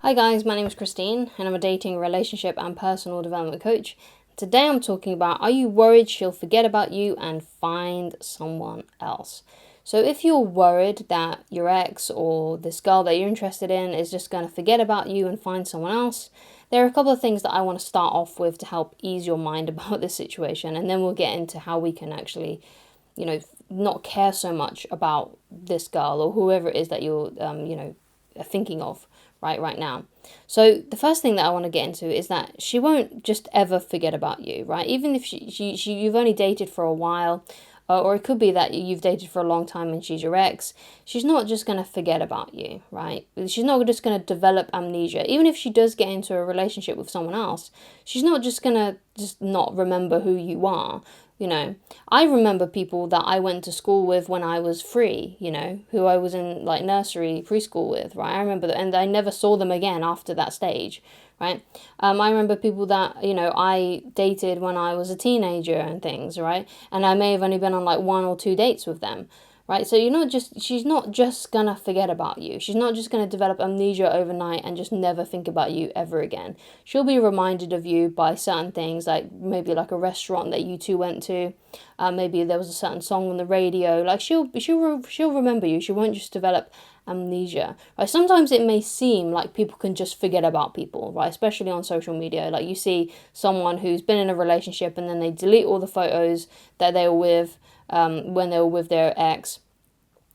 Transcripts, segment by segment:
Hi guys, my name is Christine and I'm a dating, relationship and personal development coach. Today I'm talking about, are you worried she'll forget about you and find someone else? So if you're worried that your ex or this girl that you're interested in is just going to forget about you and find someone else, there are a couple of things that I want to start off with to help ease your mind about this situation, and then we'll get into how we can actually, not care so much about this girl or whoever it is that you're, thinking of right now. So the first thing that I want to get into is that she won't just ever forget about you, right? Even if you've only dated for a while, or it could be that you've dated for a long time and she's your ex, she's not just going to forget about you, right? She's not just going to develop amnesia. Even if she does get into a relationship with someone else, she's not just going to just not remember who you are. I remember people that I went to school with when I was 3, who I was in like nursery, preschool with, right? I remember that, and I never saw them again after that stage, right? I remember people that, I dated when I was a teenager and things, right? And I may have only been on like 1 or 2 dates with them, right? So she's not just gonna forget about you. She's not just gonna develop amnesia overnight and just never think about you ever again. She'll be reminded of you by certain things, like maybe like a restaurant that you two went to. Maybe there was a certain song on the radio. Like she'll remember you. She won't just develop amnesia, right? Sometimes it may seem like people can just forget about people, right? Especially on social media. Like you see someone who's been in a relationship and then they delete all the photos that they were with when they were with their ex,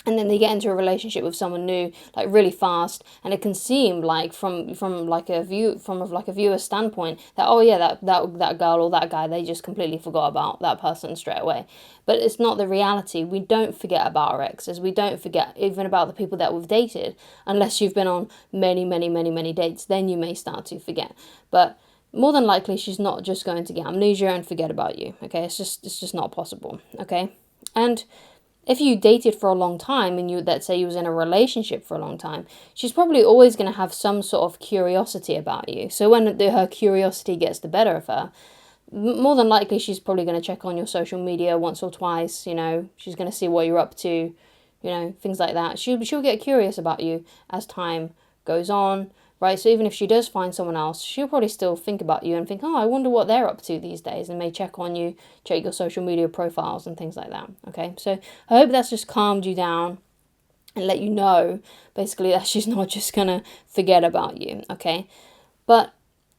and then they get into a relationship with someone new like really fast, and it can seem like from like a viewer's standpoint that, oh yeah, that girl or that guy, they just completely forgot about that person straight away. But it's not the reality. We don't forget about our exes. We don't forget even about the people that we've dated, unless you've been on many dates. Then you may start to forget, but more than likely she's not just going to get amnesia and forget about you. Okay, it's just not possible. Okay. And if you dated for a long time and let's say you was in a relationship for a long time, she's probably always going to have some sort of curiosity about you. So when her curiosity gets the better of her, more than likely she's probably going to check on your social media once or twice. She's going to see what you're up to, things like that. She'll get curious about you as time goes on. Right, so even if she does find someone else, she'll probably still think about you and think, oh, I wonder what they're up to these days, and may check on you, check your social media profiles and things like that. Okay, so I hope that's just calmed you down and let you know, basically, that she's not just gonna forget about you. Okay, but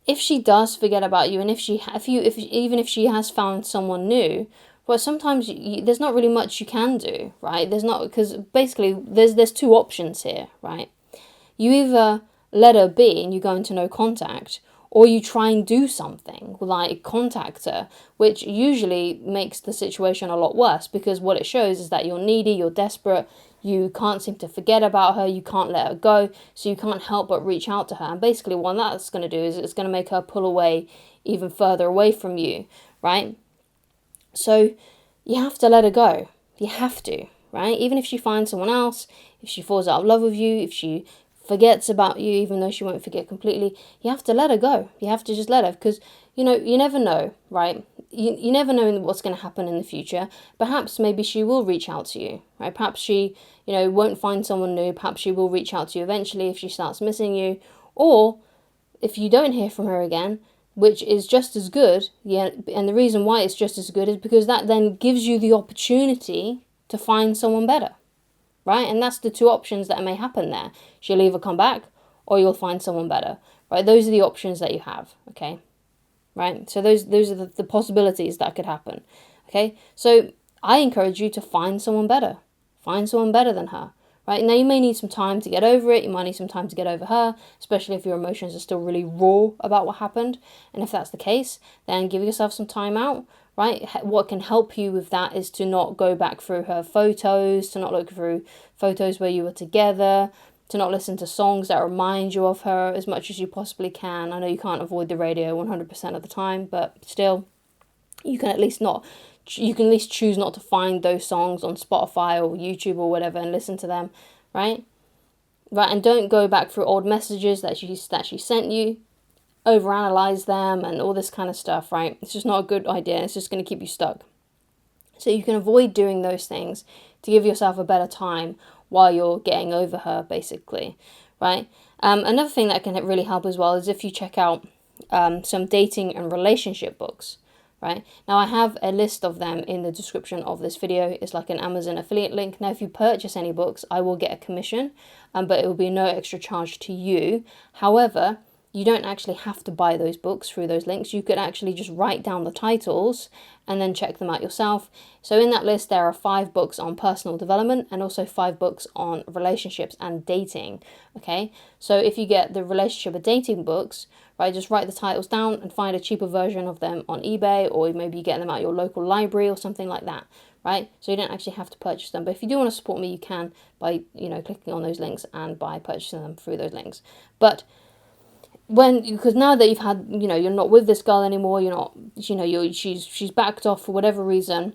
if she does forget about you, and if even if she has found someone new, well, sometimes there's not really much you can do, right? There's not, because basically there's 2 options here, right? You either let her be and you go into no contact, or you try and do something like contact her, which usually makes the situation a lot worse, because what it shows is that you're needy, you're desperate, you can't seem to forget about her, you can't let her go, so you can't help but reach out to her. And basically what that's going to do is it's going to make her pull away even further away from you, right? So you have to let her go. You have to, right? Even if she finds someone else, if she falls out of love with you, if she forgets about you, even though she won't forget completely, you have to let her go. You have to just let her, because, you never know, right? You never know what's going to happen in the future. Perhaps maybe she will reach out to you, right? Perhaps she, won't find someone new. Perhaps she will reach out to you eventually if she starts missing you. Or if you don't hear from her again, which is just as good, yeah, and the reason why it's just as good is because that then gives you the opportunity to find someone better. Right? And that's the 2 options that may happen there. She'll either come back or you'll find someone better, right? Those are the options that you have, okay? Right? So those are the possibilities that could happen, okay? So I encourage you to find someone better. Find someone better than her, right? Now, you may need some time to get over it. You might need some time to get over her, especially if your emotions are still really raw about what happened. And if that's the case, then give yourself some time out, right? What can help you with that is to not go back through her photos, to not look through photos where you were together, to not listen to songs that remind you of her as much as you possibly can. I know you can't avoid the radio 100% of the time, but still, you can at least choose not to find those songs on Spotify or YouTube or whatever and listen to them, right? Right, and don't go back through old messages that she sent you, overanalyze them and all this kind of stuff, right? It's just not a good idea. It's just going to keep you stuck. So you can avoid doing those things to give yourself a better time while you're getting over her, basically, right? Another thing that can really help as well is if you check out some dating and relationship books, right? Now, I have a list of them in the description of this video. It's like an Amazon affiliate link. Now, if you purchase any books, I will get a commission, but it will be no extra charge to you. However, you don't actually have to buy those books through those links. You could actually just write down the titles and then check them out yourself. So in that list, there are 5 books on personal development and also 5 books on relationships and dating. Okay, so if you get the relationship and dating books, right, just write the titles down and find a cheaper version of them on eBay, or maybe you get them at your local library or something like that, right? So you don't actually have to purchase them. But if you do want to support me, you can by, clicking on those links and by purchasing them through those links. But because now that you've had, you're not with this girl anymore, you're not, she's backed off for whatever reason,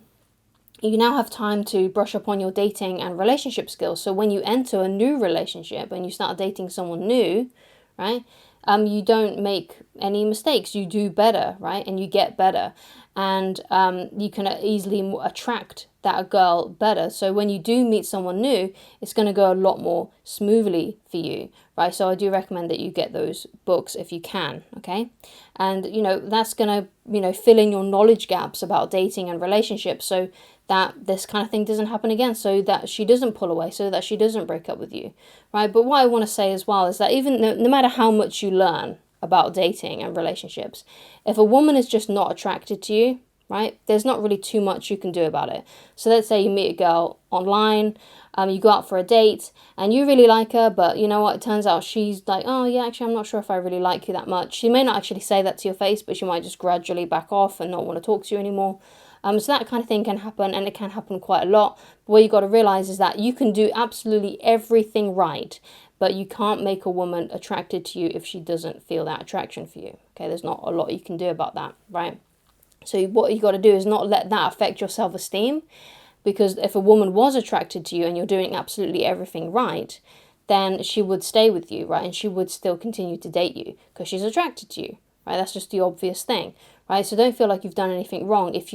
you now have time to brush up on your dating and relationship skills. So when you enter a new relationship and you start dating someone new, right, you don't make any mistakes. You do better, right, and you get better, and you can easily attract that girl better. So when you do meet someone new, it's going to go a lot more smoothly for you, right? So I do recommend that you get those books if you can, okay? And, that's going to, fill in your knowledge gaps about dating and relationships, so that this kind of thing doesn't happen again, so that she doesn't pull away, so that she doesn't break up with you, right? But what I want to say as well is that even no matter how much you learn about dating and relationships, if a woman is just not attracted to you, right, there's not really too much you can do about it. So let's say you meet a girl online, you go out for a date, and you really like her, but you know what, it turns out she's like, oh yeah, actually I'm not sure if I really like you that much. She may not actually say that to your face, but she might just gradually back off and not want to talk to you anymore. So that kind of thing can happen, and it can happen quite a lot. But what you got to realize is that you can do absolutely everything right, but you can't make a woman attracted to you if she doesn't feel that attraction for you. Okay, there's not a lot you can do about that, right? So what you got to do is not let that affect your self-esteem, because if a woman was attracted to you and you're doing absolutely everything right, then she would stay with you, right? And she would still continue to date you because she's attracted to you, right? That's just the obvious thing, right? So don't feel like you've done anything wrong if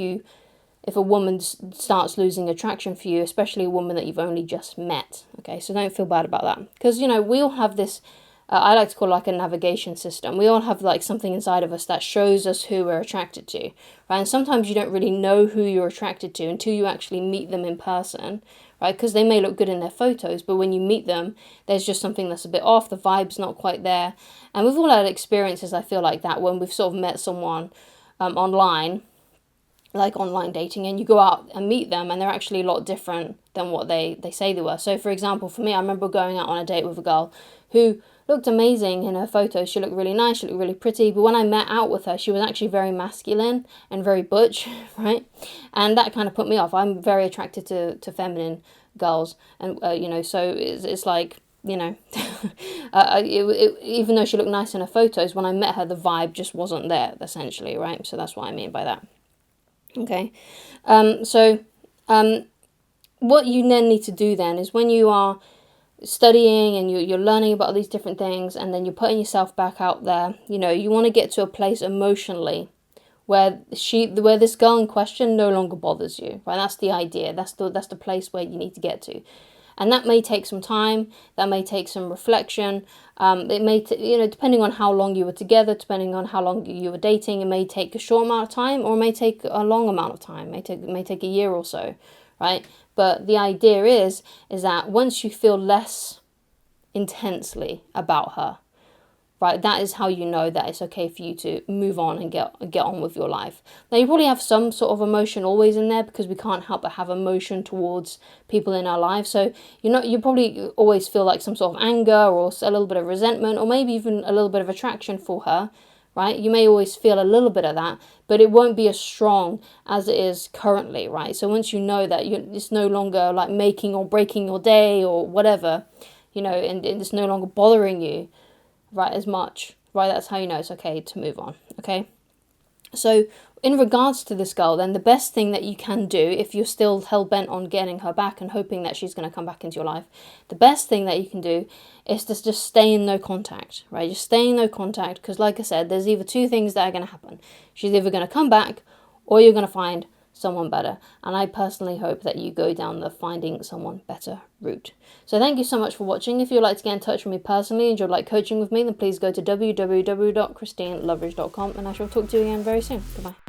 a woman starts losing attraction for you, especially a woman that you've only just met, okay? So don't feel bad about that, because, we all have this, I like to call it like a navigation system. We all have like something inside of us that shows us who we're attracted to, right? And sometimes you don't really know who you're attracted to until you actually meet them in person, right? Because they may look good in their photos, but when you meet them, there's just something that's a bit off, the vibe's not quite there. And we've all had experiences, I feel like that, when we've sort of met someone online, like online dating, and you go out and meet them and they're actually a lot different than what they say they were. So for example, for me, I remember going out on a date with a girl who looked amazing in her photos. She looked really nice, she looked really pretty, but when I met out with her, she was actually very masculine and very butch, right? And that kind of put me off. I'm very attracted to feminine girls, and so it's like, even though she looked nice in her photos, when I met her, the vibe just wasn't there, essentially, right? So that's what I mean by that. Okay, what you then need to do then is, when you are studying and you're learning about these different things, and then you're putting yourself back out there, you want to get to a place emotionally where this girl in question no longer bothers you, right? That's the idea. That's the place where you need to get to. And that may take some time, that may take some reflection. It may, depending on how long you were together, depending on how long you were dating, it may take a short amount of time, or it may take a long amount of time. It may take a year or so, right? But the idea is that once you feel less intensely about her, right, that is how you know that it's okay for you to move on and get on with your life. Now, you probably have some sort of emotion always in there, because we can't help but have emotion towards people in our lives. So you probably always feel like some sort of anger, or a little bit of resentment, or maybe even a little bit of attraction for her, right? You may always feel a little bit of that, but it won't be as strong as it is currently, right? So once you know that it's no longer like making or breaking your day or whatever, and it's no longer bothering you, right, as much, right, that's how you know it's okay to move on, okay? So in regards to this girl, then the best thing that you can do, if you're still hell-bent on getting her back and hoping that she's going to come back into your life, the best thing that you can do is to just stay in no contact, right? Just stay in no contact, because like I said, there's either two things that are going to happen. She's either going to come back, or you're going to find someone better. And I personally hope that you go down the finding someone better route. So thank you so much for watching. If you'd like to get in touch with me personally and you'd like coaching with me, then please go to www.ChristineLoveridge.com, and I shall talk to you again very soon. Goodbye.